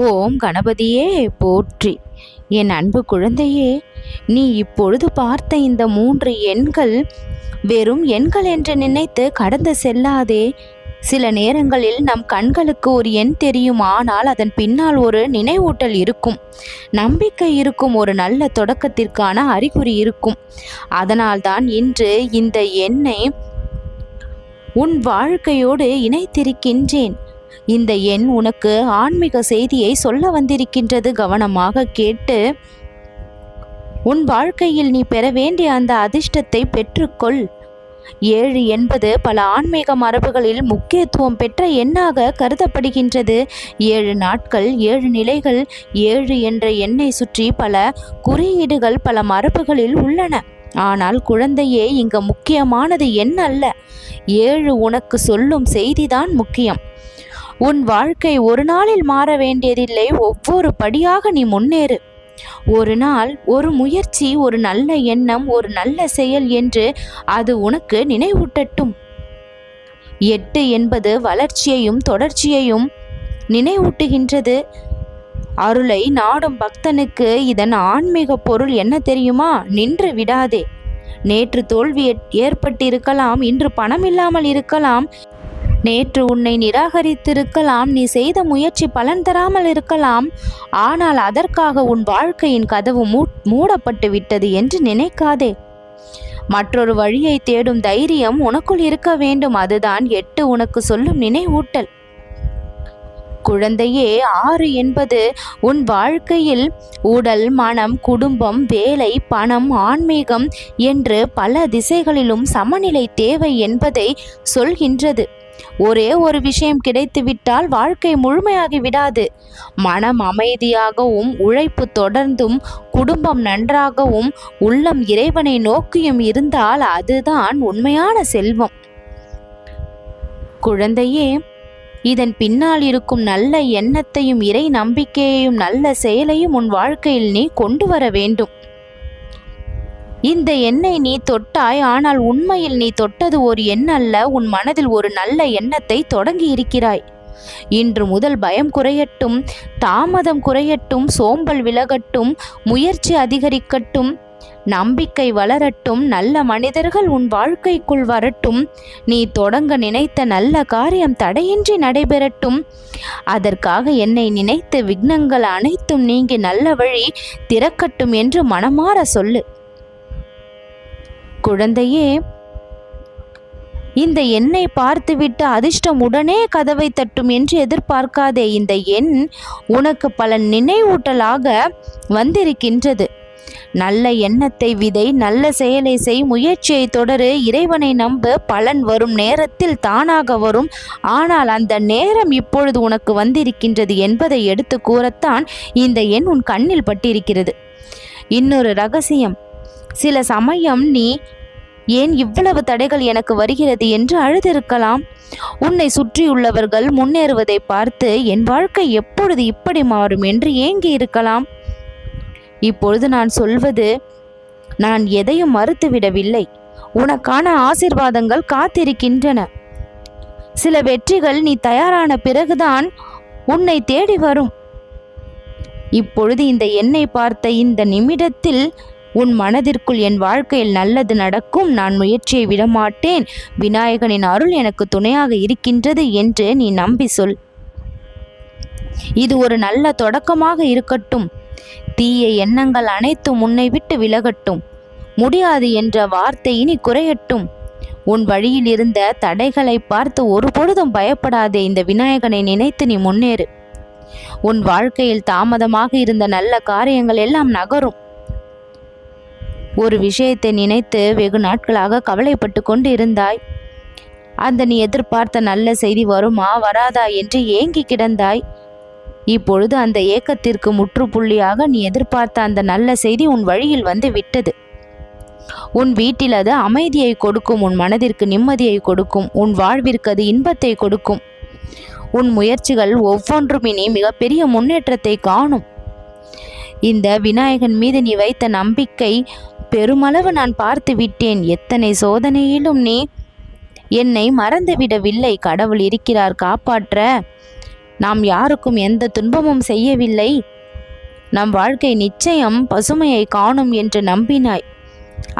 ஓம் கணபதியே போற்றி. என் அன்பு குழந்தையே, நீ இப்பொழுது பார்த்த இந்த 3 எண்கள் வெறும் எண்கள் என்று நினைத்து கடந்து செல்லாதே. சில நேரங்களில் நம் கண்களுக்கு ஒரு எண் தெரியும், ஆனால் அதன் பின்னால் ஒரு நினைவூட்டல் இருக்கும், நம்பிக்கை இருக்கும், ஒரு நல்ல தொடக்கத்திற்கான அறிகுறி இருக்கும். அதனால்தான் இன்று இந்த எண்ணை உன் வாழ்க்கையோடு இணைத்திருக்கின்றேன். இந்த எண் உனக்கு ஆன்மீக செய்தியை சொல்ல வந்திருக்கின்றது. கவனமாக கேட்டு உன் வாழ்க்கையில் நீ பெற வேண்டிய அந்த அதிர்ஷ்டத்தை பெற்றுக்கொள். 7 என்பது பல ஆன்மீக மரபுகளில் முக்கியத்துவம் பெற்ற எண்ணாக கருதப்படுகின்றது. 7 நாட்கள், 7 நிலைகள், 7 என்ற எண்ணை சுற்றி பல குறியீடுகள் பல மரபுகளில் உள்ளன. ஆனால் குழந்தையே, இங்கு முக்கியமானது எண் அல்ல, 7 உனக்கு சொல்லும் செய்திதான் முக்கியம். உன் வாழ்க்கை ஒரு நாளில் மாற வேண்டியதில்லை, ஒவ்வொரு படியாக நீ முன்னேறு. ஒரு நாள், ஒரு முயற்சி, ஒரு நல்ல எண்ணம், ஒரு நல்ல செயல் என்று அது உனக்கு நினைவூட்டட்டும். 8 என்பது வளர்ச்சியையும் தொடர்ச்சியையும் நினைவூட்டுகின்றது. அருளை நாடும் பக்தனுக்கு இதன் ஆன்மீக பொருள் என்ன தெரியுமா? நின்று விடாதே. நேற்று தோல்வி ஏற்பட்டிருக்கலாம், இன்று பணம் இல்லாமல் இருக்கலாம், நேற்று உன்னை நிராகரித்திருக்கலாம், நீ செய்த முயற்சி பலன் தராமல் இருக்கலாம். ஆனால் அதற்காக உன் வாழ்க்கையின் கதவு மூடப்பட்டு விட்டது என்று நினைக்காதே. மற்றொரு வழியை தேடும் தைரியம் உனக்குள் இருக்க வேண்டும். அதுதான் 8 உனக்கு சொல்லும் நினைவூட்டல். குழந்தையே, 6 என்பது உன் வாழ்க்கையில் உடல், மனம், குடும்பம், வேலை, பணம், ஆன்மீகம் என்று பல திசைகளிலும் சமநிலை தேவை என்பதை சொல்கின்றது. ஒரே ஒரு விஷயம் கிடைத்துவிட்டால் வாழ்க்கை முழுமையாகி விடாது. மனம் அமைதியாகவும், உழைப்பு தொடர்ந்தும், குடும்பம் நன்றாகவும், உள்ளம் இறைவனை நோக்கியும் இருந்தால் அதுதான் உண்மையான செல்வம். குழந்தையே, இதன் பின்னால் இருக்கும் நல்ல எண்ணத்தையும், இறை நம்பிக்கையையும், நல்ல செயலையும் உன் வாழ்க்கையில் நீ கொண்டு வர வேண்டும். இந்த எண்ணை நீ தொட்டாய், ஆனால் உண்மையில் நீ தொட்டது ஒரு எண் அல்ல, உன் மனதில் ஒரு நல்ல எண்ணத்தை தொடங்கி இருக்கிறாய். இன்று முதல் பயம் குறையட்டும், தாமதம் குறையட்டும், சோம்பல் விலகட்டும், முயற்சி அதிகரிக்கட்டும், நம்பிக்கை வளரட்டும், நல்ல மனிதர்கள் உன் வாழ்க்கைக்குள் வரட்டும், நீ தொடங்க நினைத்த நல்ல காரியம் தடையின்றி நடைபெறட்டும். அதற்காக என்னை நினைத்து விக்னங்கள் அனைத்தும் நீங்கி நல்ல வழி திறக்கட்டும் என்று மனமாற சொல்லு. குழந்தையே, இந்த எண்ணை பார்த்துவிட்டு அதிர்ஷ்டம் உடனே கதவை தட்டும் என்று எதிர்பார்க்காதே. இந்த எண் உனக்கு பல நினைவூட்டலாக வந்திருக்கின்றது. நல்ல எண்ணத்தை விதை, நல்ல செயலை செய், முயற்சியை தொடரு, இறைவனை நம்பு, பலன் வரும் நேரத்தில் தானாக வரும். ஆனால் அந்த நேரம் இப்பொழுது உனக்கு வந்திருக்கின்றது என்பதை எடுத்து கூறத்தான் இந்த எண் உன் கண்ணில் பட்டிருக்கிறது. இன்னொரு ரகசியம், சில சமயம் நீ ஏன் இவ்வளவு தடைகள் எனக்கு வருகிறது என்று அழுதிருக்கலாம். உன்னை சுற்றியுள்ளவர்கள் முன்னேறுவதை பார்த்து என் வாழ்க்கை எப்பொழுது இப்படி மாறும் என்று ஏங்கி இருக்கலாம். இப்பொழுது நான் சொல்வது, நான் எதையும் மறுத்துவிடவில்லை. உனக்கான ஆசீர்வாதங்கள் காத்திருக்கின்றன. சில வெற்றிகள் நீ தயாரான பிறகுதான் உன்னை தேடி வரும். இப்பொழுது இந்த எண்ணை பார்த்த இந்த நிமிடத்தில் உன் மனதிற்குள் என் வாழ்க்கையில் நல்லது நடக்கும், நான் முயற்சியை விடமாட்டேன், விநாயகனின் அருள் எனக்கு துணையாக இருக்கின்றது என்று நீ நம்பி சொல். இது ஒரு நல்ல தொடக்கமாக இருக்கட்டும். தீய எண்ணங்கள் அனைத்தும் உன்னை விட்டு விலகட்டும். முடியாது என்ற வார்த்தை இனி குறையட்டும். உன் வழியில் இருந்த தடைகளை பார்த்து ஒரு பொழுதும் பயப்படாதே. இந்த விநாயகனை நினைத்து நீ முன்னேறு. உன் வாழ்க்கையில் தாமதமாக இருந்த நல்ல காரியங்கள் எல்லாம் நகரும். ஒரு விஷயத்தை நினைத்து வெகு நாட்களாக கவலைப்பட்டு கொண்டு இருந்தாய். அந்த நீ எதிர்பார்த்த நல்ல செய்தி வருமா வராதா என்று ஏங்கி கிடந்தாய். இப்பொழுது அந்த ஏக்கத்திற்கு முற்றுப்புள்ளியாக நீ எதிர்பார்த்த அந்த நல்ல செய்தி உன் வழியில் வந்து விட்டது. உன் வீட்டில் அது அமைதியை கொடுக்கும், உன் மனதிற்கு நிம்மதியை கொடுக்கும், உன் வாழ்விற்கு அது இன்பத்தை கொடுக்கும். உன் முயற்சிகள் ஒவ்வொன்றும் இனி மிகப்பெரிய முன்னேற்றத்தை காணும். இந்த விநாயகன் மீது நீ வைத்த நம்பிக்கை பெருமளவு நான் பார்த்து விட்டேன். எத்தனை சோதனையிலும் நீ என்னை மறந்துவிடவில்லை. கடவுள் இருக்கிறார் காப்பாற்ற. நாம் யாருக்கும் எந்த துன்பமும் செய்யவில்லை. நம் வாழ்க்கை நிச்சயம் பசுமையை காணும் என்று நம்பினாய்.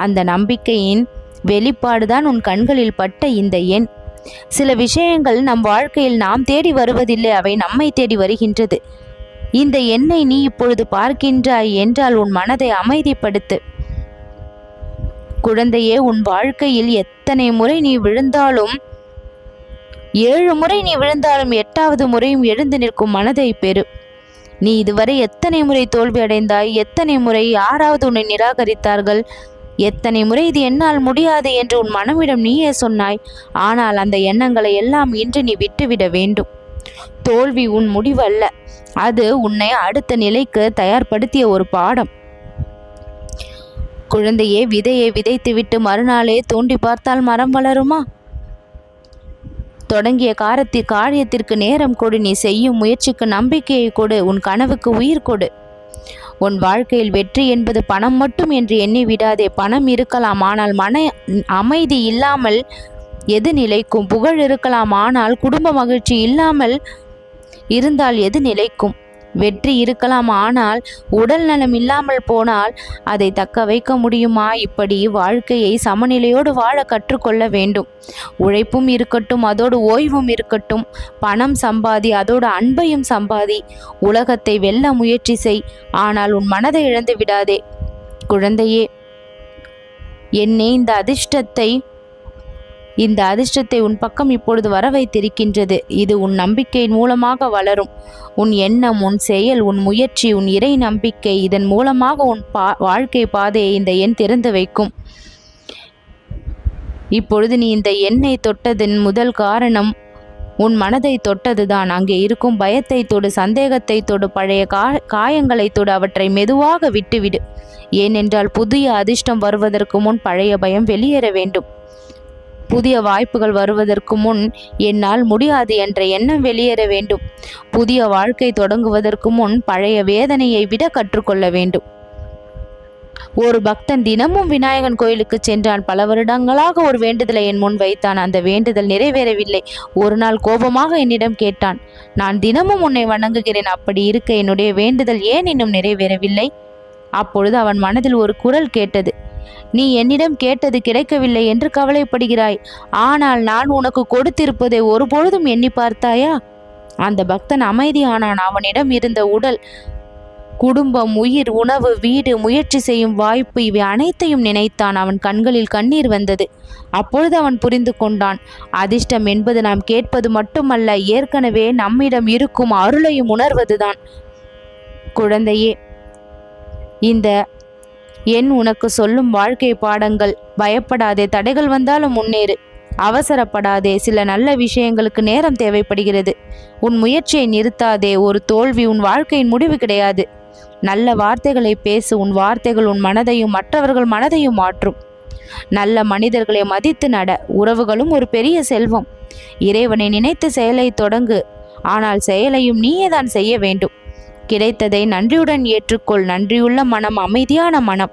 அந்த நம்பிக்கையின் வெளிப்பாடுதான் உன் கண்களில் பட்ட இந்த எண். சில விஷயங்கள் நம் வாழ்க்கையில் நாம் தேடி வருவதில்லை, அவை நம்மை தேடி வருகின்றது. இந்த எண்ணை நீ இப்பொழுது பார்க்கின்றாய் என்றால் உன் மனதை அமைதிப்படுத்து. குழந்தையே, உன் வாழ்க்கையில் எத்தனை முறை நீ விழுந்தாலும், 7 முறை நீ விழுந்தாலும் 8வது முறையும் எழுந்து நிற்கும் மனதை பெறு. நீ இதுவரை எத்தனை முறை தோல்வி அடைந்தாய்? எத்தனை முறை யாராவது உன்னை நிராகரித்தார்கள்? எத்தனை முறை இது என்னால் முடியாது என்று உன் மனமிடம் நீயே சொன்னாய். ஆனால் அந்த எண்ணங்களை எல்லாம் இன்று நீ விட்டுவிட வேண்டும். தோல்வி உன் முடிவு அல்ல, அது உன்னை அடுத்த நிலைக்கு தயார்படுத்திய ஒரு பாடம். குழந்தையே, விதையை விதைத்துவிட்டு மறுநாளே தோண்டி பார்த்தால் மரம் வளருமா? தொடங்கிய காரியத்திற்கு நேரம் கொடு. நீ செய்யும் முயற்சிக்கு நம்பிக்கையை கொடு. உன் கனவுக்கு உயிர் கொடு. உன் வாழ்க்கையில் வெற்றி என்பது பணம் மட்டும் என்று எண்ணி விடாதே. பணம் இருக்கலாம், ஆனால் மன அமைதி இல்லாமல் எது நிலைக்கும்? புகழ் இருக்கலாம், ஆனால் குடும்ப மகிழ்ச்சி இல்லாமல் இருந்தால் எது நிலைக்கும்? வெற்றி இருக்கலாம், ஆனால் உடல் நலம் இல்லாமல் போனால் அதை தக்க வைக்க முடியுமா? இப்படி வாழ்க்கையை சமநிலையோடு வாழ கற்றுக்கொள்ள வேண்டும். உழைப்பும் இருக்கட்டும், அதோடு ஓய்வும் இருக்கட்டும். பணம் சம்பாதி, அதோடு அன்பையும் சம்பாதி. உலகத்தை வெல்ல முயற்சி செய், ஆனால் உன் மனதை இழந்து விடாதே. குழந்தையே, என்னே இந்த அதிர்ஷ்டத்தை உன் பக்கம் இப்பொழுது வர வைத்திருக்கின்றது. இது உன் நம்பிக்கையின் மூலமாக வளரும். உன் எண்ணம், உன் செயல், உன் முயற்சி, உன் இறை நம்பிக்கை, இதன் மூலமாக உன் வாழ்க்கை பாதையை இந்த எண் திறந்து வைக்கும். இப்பொழுது நீ இந்த எண்ணை தொட்டதன் முதல் காரணம் உன் மனதை தொட்டதுதான். அங்கே இருக்கும் பயத்தை தொடு, சந்தேகத்தை தொடு, பழைய காயங்களை தொடு. அவற்றை மெதுவாக விட்டுவிடு. ஏனென்றால் புதிய அதிர்ஷ்டம் வருவதற்கு முன் பழைய பயம் வெளியேற வேண்டும். புதிய வாய்ப்புகள் வருவதற்கு முன் என்னால் முடியாது என்ற எண்ணம் வெளியேற வேண்டும். புதிய வாழ்க்கை தொடங்குவதற்கு முன் பழைய வேதனையை விட கற்றுக்கொள்ள வேண்டும். ஒரு பக்தன் தினமும் விநாயகன் கோயிலுக்கு சென்றான். பல வருடங்களாக ஒரு வேண்டுதலை என் முன் வைத்தான். அந்த வேண்டுதல் நிறைவேறவில்லை. ஒரு நாள் கோபமாக என்னிடம் கேட்டான், நான் தினமும் உன்னை வணங்குகிறேன், அப்படி இருக்க என்னுடைய வேண்டுதல் ஏன் இன்னும் நிறைவேறவில்லை? அப்பொழுது அவன் மனதில் ஒரு குரல் கேட்டது, நீ என்னிடம் கேட்டது கிடைக்கவில்லை என்று கவலைப்படுகிறாய், ஆனால் நான் உனக்கு கொடுத்திருப்பதை ஒருபொழுதும் எண்ணி பார்த்தாயா? அந்த பக்தன் அமைதியானான். அவனிடம் இருந்த உடல், குடும்பம், உயிர், உணவு, வீடு, முயற்சி செய்யும் வாய்ப்பு, இவை அனைத்தையும் நினைத்தான். அவன் கண்களில் கண்ணீர் வந்தது. அப்பொழுது அவன் புரிந்து கொண்டான், அதிர்ஷ்டம் என்பது நாம் கேட்பது மட்டுமல்ல, ஏற்கனவே நம்மிடம் இருக்கும் அருளையும் உணர்வதுதான். குழந்தையே, இந்த என் உனக்கு சொல்லும் வாழ்க்கை பாடங்கள். பயப்படாதே, தடைகள் வந்தாலும் முன்னேறு. அவசரப்படாதே, சில நல்ல விஷயங்களுக்கு நேரம் தேவைப்படுகிறது. உன் முயற்சியை நிறுத்தாதே. ஒரு தோல்வி உன் வாழ்க்கையின் முடிவு கிடையாது. நல்ல வார்த்தைகளை பேசு. உன் வார்த்தைகள் உன் மனதையும் மற்றவர்கள் மனதையும் மாற்றும். நல்ல மனிதர்களை மதித்து நட. உறவுகளும் ஒரு பெரிய செல்வம். இறைவனை நினைத்து செயலை தொடங்கு, ஆனால் செயலையும் நீயே தான் செய்ய வேண்டும். கிடைத்ததை நன்றியுடன் ஏற்றுக்கொள். நன்றியுள்ள மனம் அமைதியான மனம்.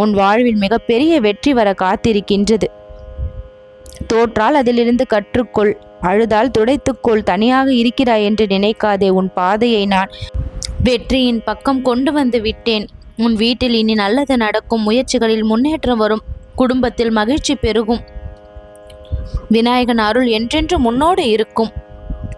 உன் வாழ்வில் மிகப்பெரிய வெற்றி வர காத்திருக்கின்றது. தோற்றால் அதிலிருந்து கற்றுக்கொள். அழுதால் துடைத்துக்கொள். தனியாக இருக்கிறாய் என்று நினைக்காதே. உன் பாதையை நான் வெற்றியின் பக்கம் கொண்டு வந்து விட்டேன். உன் வீட்டில் இனி நல்லது நடக்கும். முயற்சிகளில் முன்னேற்றம் வரும். குடும்பத்தில் மகிழ்ச்சி பெருகும். விநாயகன் அருள் என்றென்று முன்னோடு இருக்கும்.